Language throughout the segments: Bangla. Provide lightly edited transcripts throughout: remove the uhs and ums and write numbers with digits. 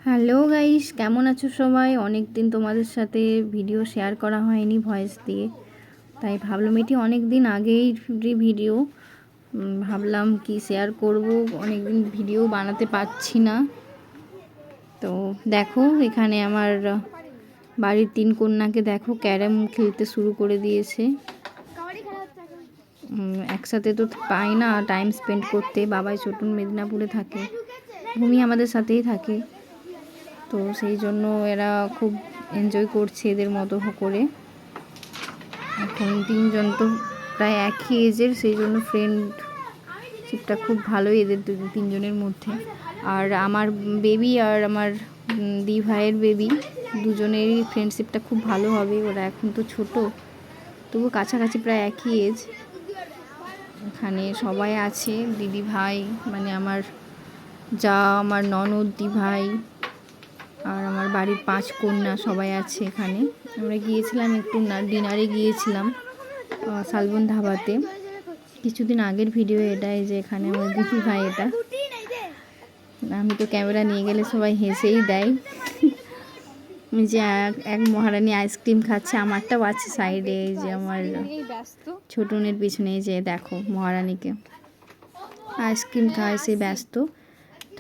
হ্যালো গাইস, কেমন আছো সবাই? অনেক দিন তোমাদের সাথে ভিডিও শেয়ার করা হয়নি ভয়েস দিয়ে, তাই ভাবলাম এটি অনেক দিন আগেই ভিডিও। ভাবলাম কি শেয়ার করব, অনেক দিন ভিডিও বানাতে পারছি না। তো দেখো, এখানে আমার বাড়ির 3 কন্যাকে দেখো ক্যারাম খেলতে শুরু করে দিয়েছে। একসাথে তো পাই না টাইম স্পেন্ড করতে, বাবাই ছোটন মেদিনীপুরে থাকে, ভূমি আমাদের সাথেই থাকে। তো সেই জন্য এরা খুব এনজয় করছে এদের মতো করে। এখন 3জন তো প্রায় একই এজের, সেই জন্য ফ্রেন্ডশিপটা খুব ভালোই এদের 3জনের মধ্যে। আর আমার বেবি আর আমার দি ভাইয়ের বেবি দুজনেরই ফ্রেন্ডশিপটা খুব ভালো হবে। ওরা এখন তো ছোট, তবু কাছাকাছি প্রায় একই এজ। এখানে সবাই আছে, দিদি ভাই মানে আমার যা, আমার ননদ, দি ভাই আর আমার বাড়ির 5 কন্যা সবাই আছে এখানে। আমরা গিয়েছিলাম একটু ডিনারে গিয়েছিলাম শালবন ধাবাতে। কিছুদিন আগের ভিডিও এটা, এই যে এখানে আমার দিদি ভাই। এটা আমি তো ক্যামেরা নিয়ে গেলে সবাই হেসেই দেয়। যে এক মহারানী আইসক্রিম খাচ্ছে, আমারটাও আছে সাইডে, এই যে আমার ছোটনের পিছনে যে দেখো মহারানীকে আইসক্রিম খায়, সে ব্যস্ত।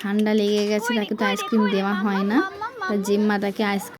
ঠান্ডা লেগে গেছে, তাকে তো আইসক্রিম দেওয়া হয় না, তার জিম্মা তাকে আইসক্রিম